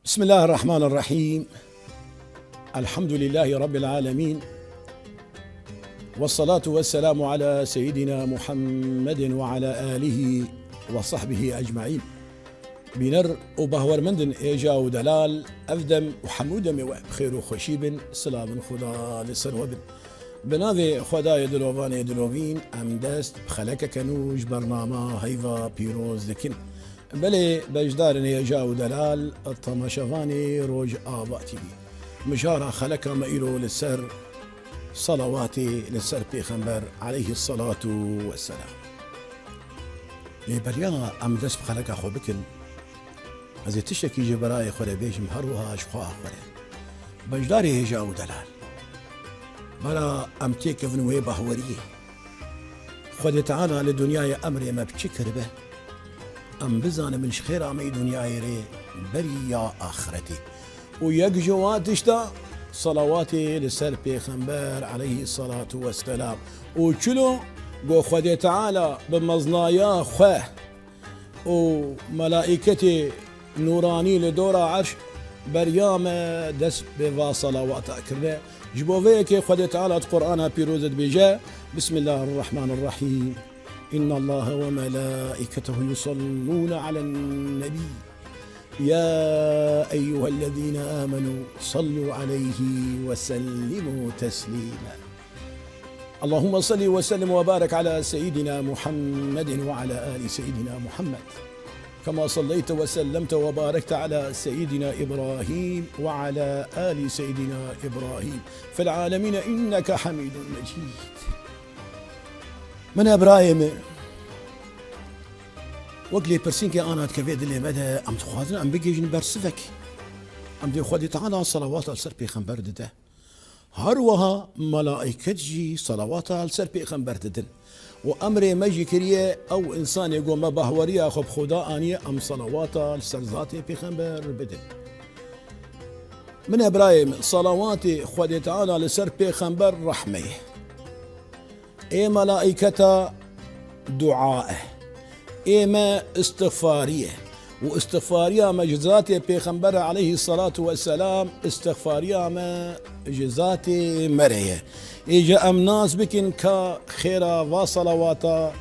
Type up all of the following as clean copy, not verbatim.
بسم الله الرحمن الرحيم. الحمد لله رب العالمين، والصلاة والسلام على سيدنا محمد وعلى آله وصحبه أجمعين. بنر وبهور مندن إيجا ودلال أفدم وحمودم بخير وخشيب سلام خدا لسروبن بناذي خداي دلوفاني دلوفين أم دست بخلك كنوج برنامه هيفا بيروز دكن بلي بجدارن إيجا ودلال الطمشفاني روج آباتي مشارة خلك مئيرو للسر صلواتي للسر بيخنبر عليه الصلاة والسلام. بريانا أم دست بخلك أخو بكن از تشکی جبرای خوره بیشم هر وها اشخواه خوره بجداری هجا و دلال برا امتیک ونوی بهوریه خود تعالی لدنیای امر ما بچکر به ام بزان من خیر امی دنیای ری بری یا آخرتی و یک جواتش دا صلواتي لسر پیغمبر عليه الصلاة والسلام و چلو گو خود تعالی بمزنایا خواه و ملائکتی نوراني لدورا عرش بريام دس بواصلة وأتأكرنا جبوفيك خد تعالى القرآن بيروزت بجاء بسم الله الرحمن الرحيم إن الله وملائكته يصلون على النبي يا أيها الذين آمنوا صلوا عليه وسلموا تسليما. اللهم صل وسلم وبارك على سيدنا محمد وعلى آل سيدنا محمد كما صليت وسلمت وباركت على سيدنا إبراهيم وعلى آل سيدنا إبراهيم في العالمين إنك حميد مجيد. من إبراهيم وقلي برسينك أنا تكفيد اللي مدى أم تخواتنا أم بيجي برسفك أم دي خودي تعالى صلوات السر بيخنبر ده هروها ملائكة جي صلوات السر بيخنبر ده وأمر مجي كريه أو إنسان يقول ما بهوريا خب خدا آنية أم صلوات السرزات بيخنبر بدن. من إبراهيم صلوات خود تعالى لسر بيخنبر رحمه إيه ملائكة دعاء إيه ما استغفارية واستغفاريا مجزات بيخنبر عليه الصلاة والسلام استغفاريا ما جزات مريه إجا أم ناس بكن كخيرا وصلواتا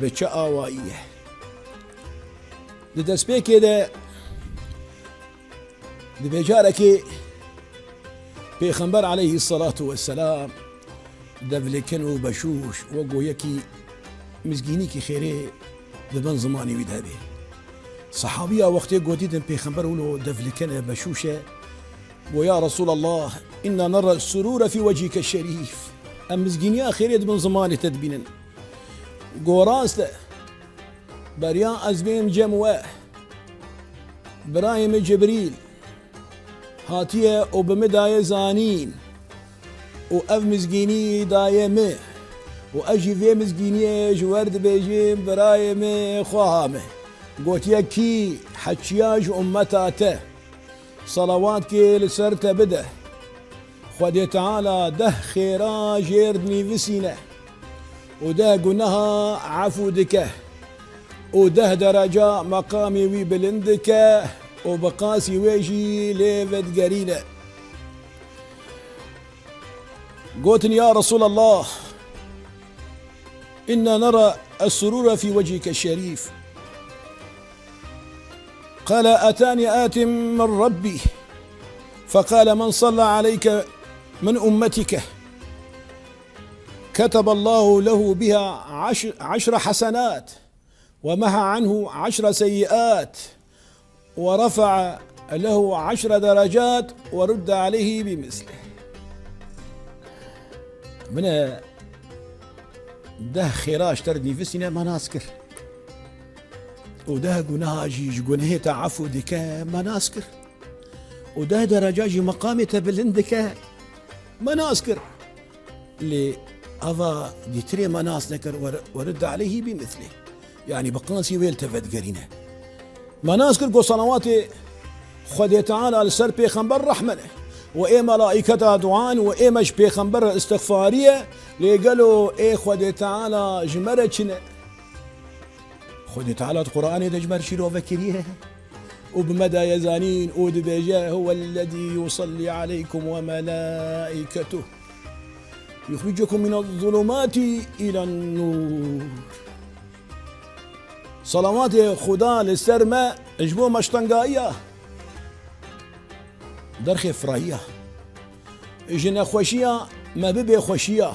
بچا وائيه ددس بيكي ده بجاركي بيخنبر عليه الصلاة والسلام دفلكن وبشوش وقو يكي مزقينيكي خيري دبن زماني ويدهبه صحابية وقت قديد بيخنبر ولو دفلكن بشوشة ويا رسول الله إنا نرى السرور في وجهك الشريف أم مزقينيا خيري دبن زماني تدبينا قوراست بريان أزبين جمواه برايم جبريل هاتيه وبمداية زانين وأف مزقيني دايمه وأجي في مزقيني جورد بيجيم برايم خواهمه قوت يكي حجياج أمتاته صلواتك لسرت بده خود تعالى ده خيرا جيردني فسينه وده قنها عفو دكه وده درجة مقامي وي بلندكه وبقاسي ويجي ليفت قرينه قلت يا رسول الله إنا نرى السرور في وجهك الشريف قال أتاني آت من ربي فقال من صلى عليك من أمتك كتب الله له بها 10 حسنات ومحى عنه 10 سيئات ورفع له 10 درجات ورد عليه بمثله. من ده خراش تردني في السنة ما ناسكر وده قناجي قنهي تعفو دك ما ناسكر وده درجاجي مقامي تبلندك ما ناسكر اللي أضا دي تري ما ناس نكر ورد عليه بمثله يعني بقاسي ويلتفت قرينه ما ناسكر قو صلواتي خد تعالى لسر بيخنبر رحمنه وإيه ملائكة دعان وإيه مش بيخنبر استغفارية اللي قالوا إيه خد تعالى جمرتشنا خد تعالى القرآن يدجمر شيلو فكريه وبمدى يزانين ودبيجة هو الذي يصلي عليكم وملائكته يخرجكم من الظلمات إلى النور. صلوات خدا للسرمة اجبو مشتنقائية درخي فرائية اجنا خوشية ما ببي خوشية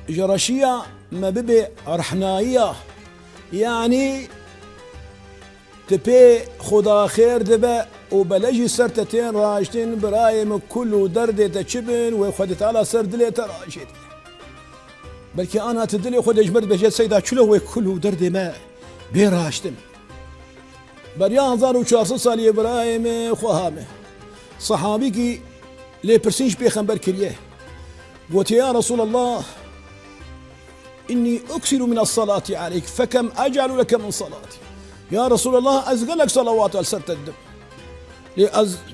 جرشية ما ببي رحنائية، يعني تبي خدا خير دبا وبلجي سرتتين راجتين برايم كل درد تشبن وخدت على سر دلي تراجت بلكي انا تدلي خد اجبر بجد سيدا شلو وكل درد ما بيراجتن بريان 1400 سال ابراهيم خوهامه صحابيكي لي برسينج بيخنبر كريه قلت يا رسول الله إني أكثر من الصلاة عليك فكم أجعل لك من صلاتي. يا رسول الله أزغلك صلوات السرت الدم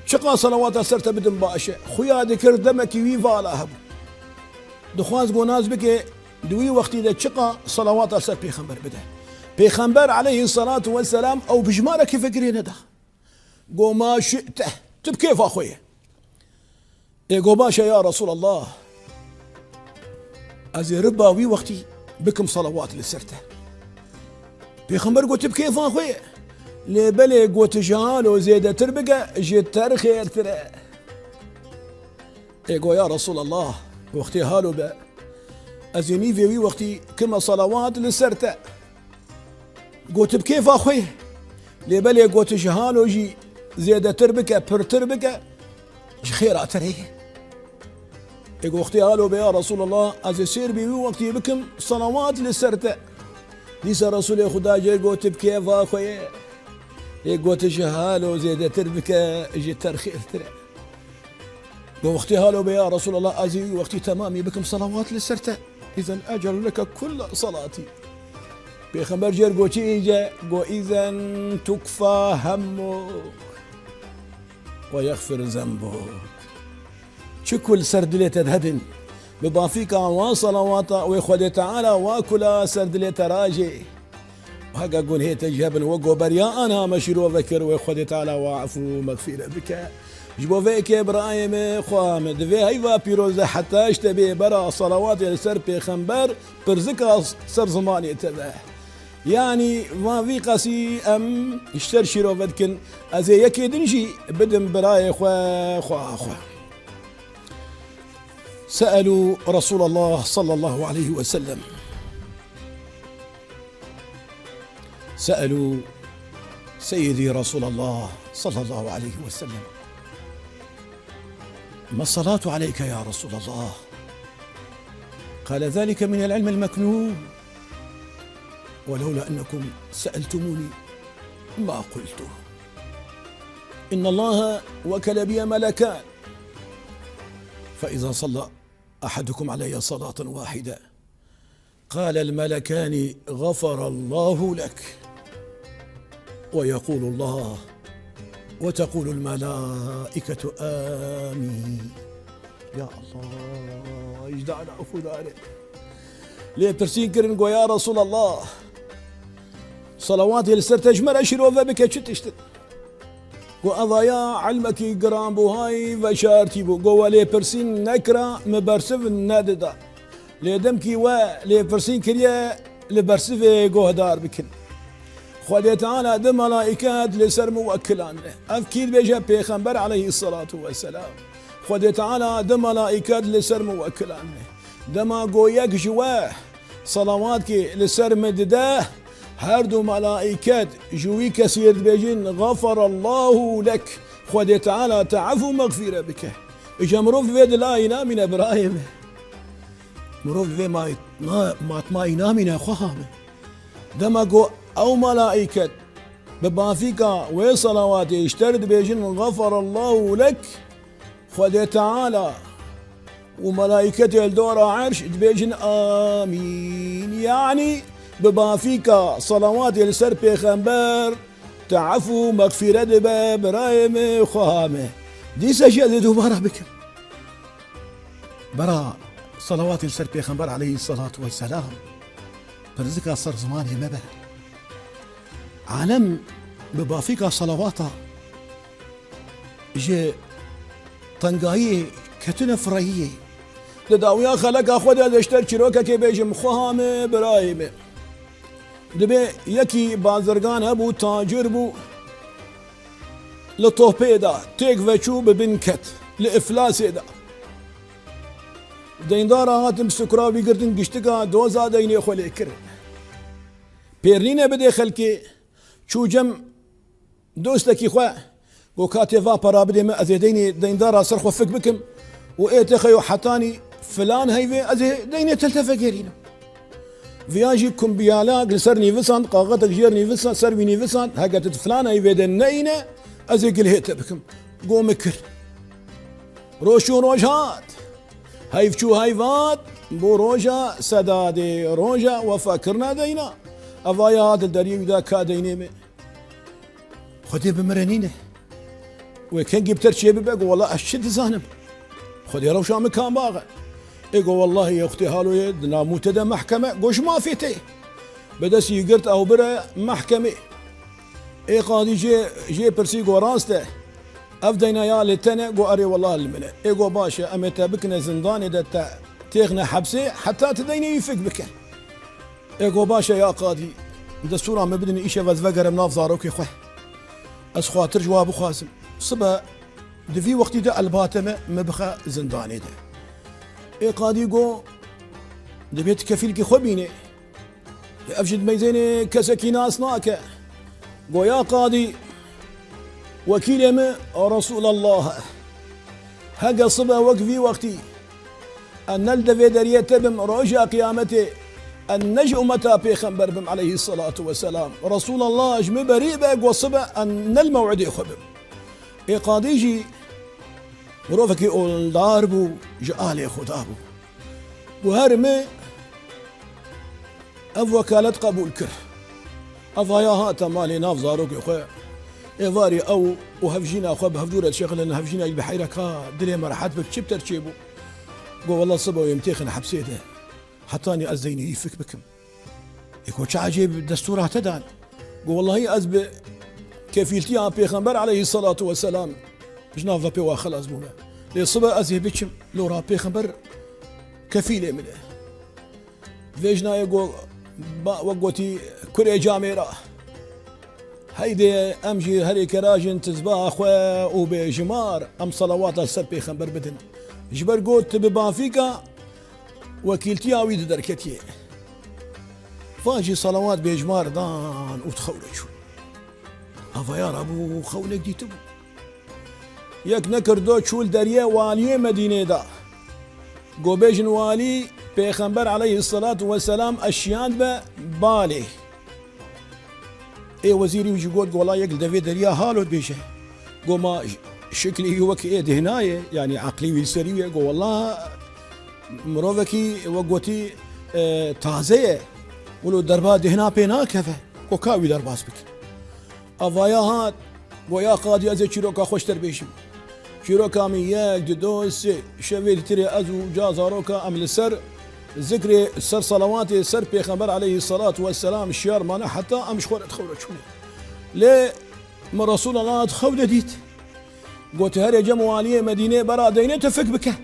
شقا صلوات السرت بدم باشا خويا ذكر دمك ويفا على هب دخواز قناز بك دوي وقتي ذا شقا صلوات السرت بيخنبر بده بيخنبر عليه الصلاة والسلام أو بجمارة كيف فكرين ده قو ما شئته تب كيف أخويا قو باشا يا رسول الله أزي ربا وي وقتي بكم صلوات للسرته بيخنبر قلت بكيف أخويا لبلي قلت جهالو زيادة تربقة جيت ترخير ترى يقول يا رسول الله وقتي هالو با أزيني في وي وقتي كما صلوات للسرته قلت بكيف أخويا لبلي قلت جهالو جي زيادة تربقة بر تربقة خيرات تريه يقول وقتي قالوا يا رسول الله أزيسير بي وقتي بكم صلوات للسرته ليس رسول خدا جاي قلت بكيف أخويا يقول تجهالو زيادة تربك جي ترخير ترى وقتي قالوا يا رسول الله أزي وقتي تمامي بكم صلوات للسرته إذن أجل لك كل صلاتي بيخبر جير قوتي إجا قو إذن تكفى همك ويغفر ذنبك شكل سردلة تذهبن بضافيك وصلوات ويخد تعالى واكل سردلة راجي وهكا قول هي تجهبن وقو بريا أنا مشيرو ذكر ويخد تعالى وعفو مغفرة بك جبو فيك إبراهيم خوامد في هيفا بيروزة حتى اشتبه برا صلوات السر بيخنبر برزكا سر زماني تبه يعني ما في قاسي أم اشتر شيرو فدكن أزي يكي دنجي بدن براي خوا سألوا رسول الله صلى الله عليه وسلم سألوا سيدي رسول الله صلى الله عليه وسلم ما الصلاة عليك يا رسول الله؟ قال ذلك من العلم المكنون ولولا أنكم سألتموني ما قلته إن الله وكل بي ملكان فإذا صلى أحدكم علي صلاة واحدة قال الملكان غفر الله لك ويقول الله وتقول الملائكة آمين. يا الله يجدعنا أخو ذلك ليه برسين كرنقو يا رسول الله صلواتي لسر تجمر أشرو بك شتشت وأضايا علمك قرام بوهاي وشارتي بو قوة ليه برسين نكرا مبرسف الناددا ليه دمكي وليه برسين كريا لبرسف قوهدار بكن خالي تعالى دم ملائكات لسر موكلان أفكيد بيجا بيخنبر عليه الصلاة والسلام خالي تعالى دم ملائكات لسر موكلان دما قويك جواه صلواتك لسر مدده هردو ملائكات جوي كثير بيجين غفر الله لك خالي تعالى تعفو مغفرة بك إجا مروف بيد لا ينام من إبراهيم مروف بيد ما ينام من أخوهم دما قو أو ملائكة ببافيكا وصلوات اشترد بيجين غفر الله لك خالي تعالى وملائكة الدور عرش بيجن آمين يعني ببافيكا صلوات السر بيخنبر تعفو مغفرة باب رايم خامه دي سجل دوبارة بك برا صلوات السر بيخنبر عليه الصلاة والسلام برزقها صار زمانه مبه عالم ببافيكا صلواتا جي طنقايي كتنا فريي لداويا خلق أخوة دشتر شروكا كي بيجم خوامي برايمي دبي يكي بازرگان هبو تاجر بو لطوبي دا تيك وچو ببنكت لإفلاسي دا ديندار هاتم سكرا بيگردن گشتگا دوزا ديني خولي كر بيرنين بدي خلكي چو جم دوستكي خواه گو كاتيفا پرا بدي ما ازيديني ديندار سرخو فك بكم وإيتخيو حتاني فلان هيفي ازي ديني تلتفا جيرينا فياجي كمبيالا قلسر نيفسان قاقتك جير نيفسان سربي نيفسان هاقت فلان هيفي دنينا ازي قلهيت بكم قو مكر روشو روجات هيفشو هيفات بو روجا سدادي روجا وفاكرنا دينا افايا هذا الدريو دا كاديني خدي بمرنينه وكان جبتر شي بقى والله اشد زانم خدي روشا مكان باغا يقول والله يا اختي هالو يدنا متدا محكمه قوش ما فيتي بدس يقرت او برا محكمه اي قاضي جي برسي قو راسته افدينا يا لتنا قو اري والله المنى اي قو باشا امتى بكنا زندان اذا تيغنا حبسي حتى تديني يفك بك اي قو باشا يا قاضي دستورا ما بدني ايش فزفقر مناف زاروكي خوه اس خاطر جواب خاسم صبا دفي وقتي ده الباتمه مبخا زنداني ده اي قاضي قو دبيت كفيلكي خبيني افجد ميزيني كسكي ناس ناكا قو يا قاضي وكيل ما رسول الله هقا صبا وقفي وقتي أن الدفي دريه تبم رجع قيامتي النجء متى بيخنبر بم عليه الصلاة والسلام رسول الله اجم بريبك وصبا أن الموعد يخبم اي قاضي جي مروفكي اول داربو جالي خدابو وهرمي اف وكالة قبول كر افايا هاتا مالي ناف زاروك يخويا ايفاري او وهفجينا اخويا بهفدورة شغل ان هفجينا بحيرك ها دري مرحات بك شبتر تشيبو قو والله صبا ويمتيخن حبسيته حطاني ازيني يفك بكم يكون عجيب دستورها تدان قو والله ازب كفيلتي بيغمبر عليه الصلاة والسلام جناف بيوا خلاص بونا لي صبا ازي بكم لو را بيغمبر كفيله منه فيجنا يقول وقوتي كوري جاميرا هيدي امجي هري كراجن تزبا اخويا وبجمار ام صلوات السر بيغمبر بدن جبر قلت ببافيكا وكيلتي اويد دركتي فاجي صلوات بجمار دان وتخولجوا افيار ابو خولك دي تبو يك نكر دو شول دريه والي مدينه دا قوبيجن والي بيغمبر عليه الصلاة والسلام اشيان بالي اي وزيري وجي قول والله يقل دفي دريه هالو بيشه قو ما شكلي هو كي هنايا يعني عقلي ويسريه قو والله مروفكي وقوتي تازيه ولو دربات هنا بينا كفه قو كاوي درباس بك افايا هات ويا قاضي ازي شيروكا خوش تربيشم شيروكا من ياك دوس شويل تري ازو جازاروكا ام لسر ذكري سر صلواتي سر بيغمبر عليه الصلاة والسلام الشيار مانا حتى امش خورت خورت شوني ليه من رسول الله تخول ديت قلت هري جمواليه مدينه برا دينه تفك بك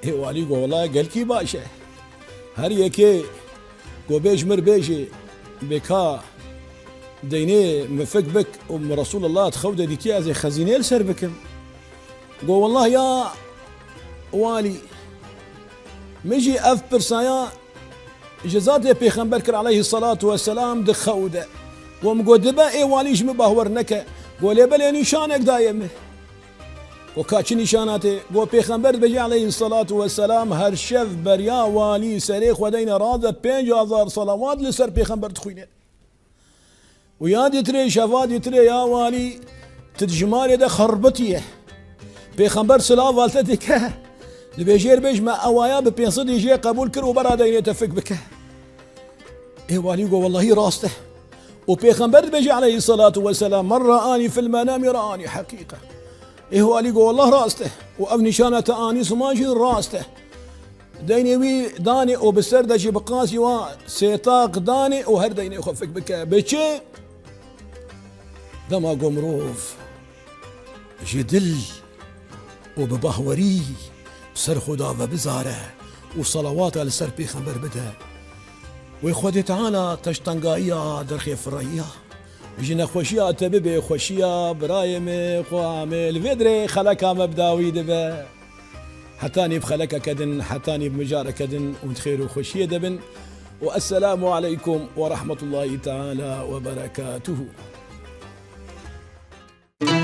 اي والي قو والله قال كي باشا هري كي قو بيجمر بيجي بكا ديني مفك بك ام رسول الله تخود ديكي زي خزينه لسر بكم قو والله يا والي مجي اف برسايا جزات بيغمبر عليه الصلاة والسلام دخوده ومقدبا اي والي جم باورنك قول بل نشانك دايم وكاتش نشاناتي قو بيغمبر بجي عليه الصلاة والسلام هر شف بريا والي سريخ ودين راضة 5000 صلوات لسر بيغمبر تخوينه ويادي تري شفادي تري يا والي تجمالي ده خربتيه بيغمبر سلا والتك لبيجير بيج ما اوايا ببينصد يجي قبول كر وبرا دين تفك بك اي والي قو والله راسته وبيغمبر بيجي عليه الصلاة والسلام من رآني في المنام رآني حقيقة ايه والي قو والله راسته واب نشانة اني سماجي راسته ديني وي داني وبسر دجي بقاسي وا سيطاق داني وهر ديني يخفك بك بچه دما قمروف جدل وببهوري بسر خدا وبزاره وصلوات لسر بيخمبر بده ويخودي تعالى تشتنقايا درخي فريا جينا خوشيا تببي خوشيا برايم خو عامل فيدري خلقها مبداوي دبا حتاني بخلقها كدن حتاني بمجارة كدن ومتخيروا خوشيا دبن والسلام عليكم ورحمة الله تعالى وبركاته.